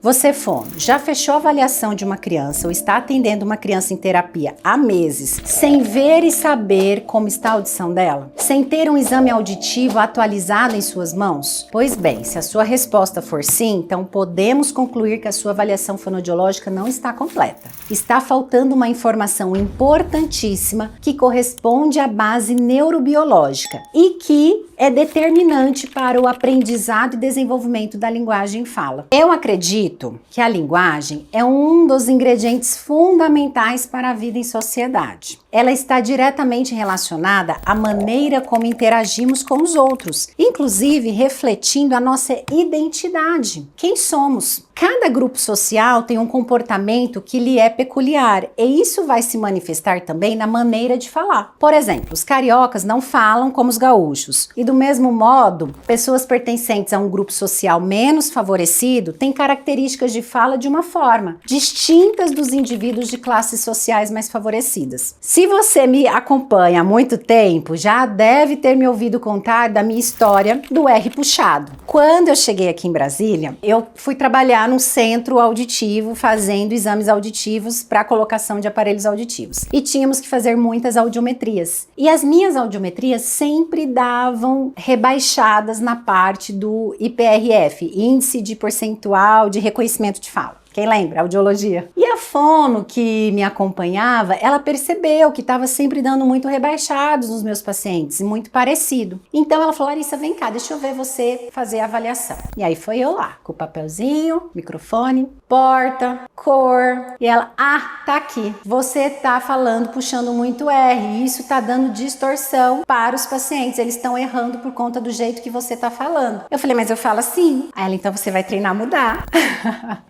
Você, fono, já fechou a avaliação de uma criança ou está atendendo uma criança em terapia há meses, sem ver e saber como está a audição dela? Sem ter um exame auditivo atualizado em suas mãos? Pois bem, se a sua resposta for sim, então podemos concluir que a sua avaliação fonoaudiológica não está completa. Está faltando uma informação importantíssima que corresponde à base neurobiológica e que é determinante para o aprendizado e desenvolvimento da linguagem e fala. Eu acredito que a linguagem é um dos ingredientes fundamentais para a vida em sociedade. Ela está diretamente relacionada à maneira como interagimos com os outros, inclusive refletindo a nossa identidade. Quem somos? Cada grupo social tem um comportamento que lhe é peculiar e isso vai se manifestar também na maneira de falar. Por exemplo, os cariocas não falam como os gaúchos e do mesmo modo, pessoas pertencentes a um grupo social menos favorecido têm características de fala de uma forma, distintas dos indivíduos de classes sociais mais favorecidas. Se você me acompanha há muito tempo, já deve ter me ouvido contar da minha história do R puxado. Quando eu cheguei aqui em Brasília, eu fui trabalhar num centro auditivo, fazendo exames auditivos para colocação de aparelhos auditivos. E tínhamos que fazer muitas audiometrias. E as minhas audiometrias sempre davam rebaixadas na parte do IPRF, Índice de Percentual de Reconhecimento de Fala. Quem lembra? Audiologia. E a fono que me acompanhava, ela percebeu que estava sempre dando muito rebaixados nos meus pacientes, muito parecido. Então ela falou: Larissa, vem cá, deixa eu ver você fazer a avaliação. E aí foi eu lá, com o papelzinho, microfone, porta, cor. E ela, tá aqui. Você tá falando, puxando muito R, e isso tá dando distorção para os pacientes. Eles estão errando por conta do jeito que você tá falando. Eu falei, mas eu falo assim. Aí ela, então você vai treinar a mudar.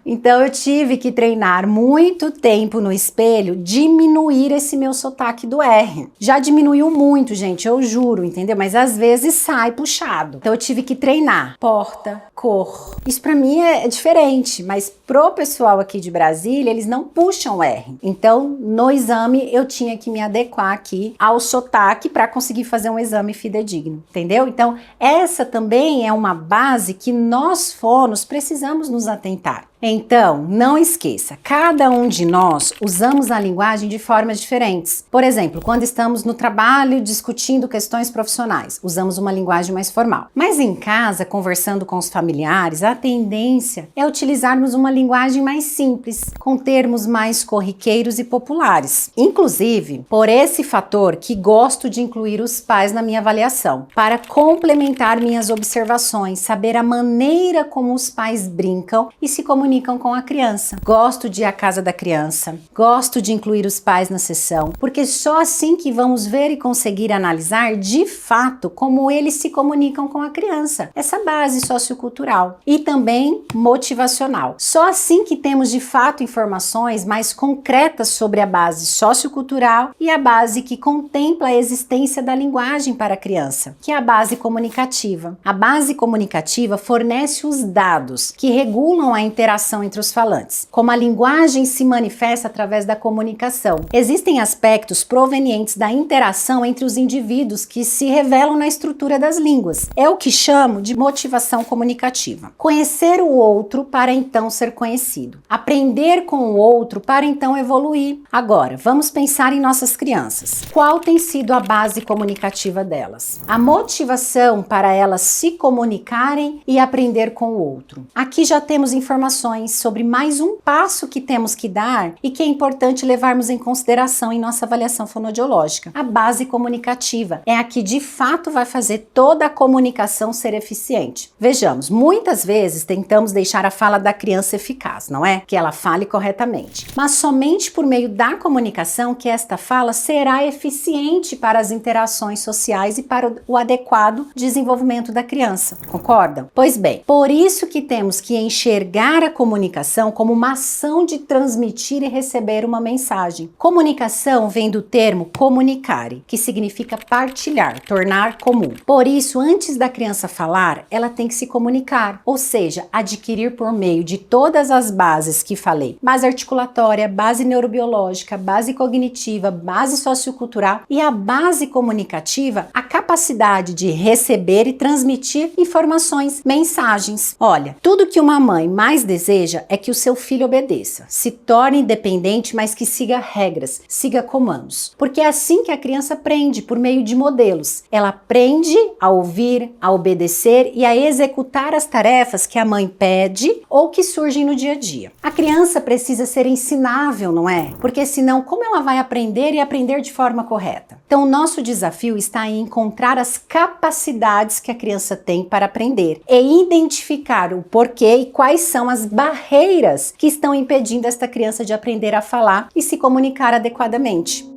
Então eu tive que treinar muito tempo no espelho, diminuir esse meu sotaque do R. Já diminuiu muito, gente, eu juro, entendeu? Mas às vezes sai puxado. Então eu tive que treinar. Porta, cor. Isso pra mim é diferente, mas pro pessoal aqui de Brasília, eles não puxam o R. Então, no exame, eu tinha que me adequar aqui ao sotaque para conseguir fazer um exame fidedigno, entendeu? Então, essa também é uma base que nós fonos precisamos nos atentar. Então, não esqueça, cada um de nós usamos a linguagem de formas diferentes. Por exemplo, quando estamos no trabalho discutindo questões profissionais, usamos uma linguagem mais formal. Mas em casa, conversando com os familiares, a tendência é utilizarmos uma linguagem mais simples, com termos mais corriqueiros e populares. Inclusive, por esse fator que gosto de incluir os pais na minha avaliação, para complementar minhas observações, saber a maneira como os pais brincam e se comunicam com a criança. Gosto de ir à casa da criança, gosto de incluir os pais na sessão, porque só assim que vamos ver e conseguir analisar de fato como eles se comunicam com a criança. Essa base sociocultural e também motivacional. Só assim que temos de fato informações mais concretas sobre a base sociocultural e a base que contempla a existência da linguagem para a criança, que é a base comunicativa. A base comunicativa fornece os dados que regulam a interação entre os falantes, como a linguagem se manifesta através da comunicação. Existem aspectos provenientes da interação entre os indivíduos que se revelam na estrutura das línguas. É o que chamo de motivação comunicativa. Conhecer o outro para então ser conhecido. Aprender com o outro para então evoluir. Agora, vamos pensar em nossas crianças. Qual tem sido a base comunicativa delas? A motivação para elas se comunicarem e aprender com o outro. Aqui já temos informações sobre mais um passo que temos que dar e que é importante levarmos em consideração em nossa avaliação fonoaudiológica. A base comunicativa é a que de fato vai fazer toda a comunicação ser eficiente. Vejamos, muitas vezes tentamos deixar a fala da criança eficaz, não é? Que ela fale corretamente. Mas somente por meio da comunicação que esta fala será eficiente para as interações sociais e para o adequado desenvolvimento da criança. Concordam? Pois bem, por isso que temos que enxergar a comunicação como uma ação de transmitir e receber uma mensagem. Comunicação vem do termo comunicare, que significa partilhar, tornar comum. Por isso, antes da criança falar, ela tem que se comunicar, ou seja, adquirir por meio de todas as bases que falei, base articulatória, base neurobiológica, base cognitiva, base sociocultural e a base comunicativa, a capacidade de receber e transmitir informações, mensagens. Olha, tudo que uma mãe mais deseja deseja é que o seu filho obedeça, se torne independente, mas que siga regras, siga comandos. Porque é assim que a criança aprende, por meio de modelos. Ela aprende a ouvir, a obedecer e a executar as tarefas que a mãe pede ou que surgem no dia a dia. A criança precisa ser ensinável, não é? Porque senão, como ela vai aprender e aprender de forma correta? Então, o nosso desafio está em encontrar as capacidades que a criança tem para aprender e identificar o porquê e quais são as barreiras que estão impedindo esta criança de aprender a falar e se comunicar adequadamente.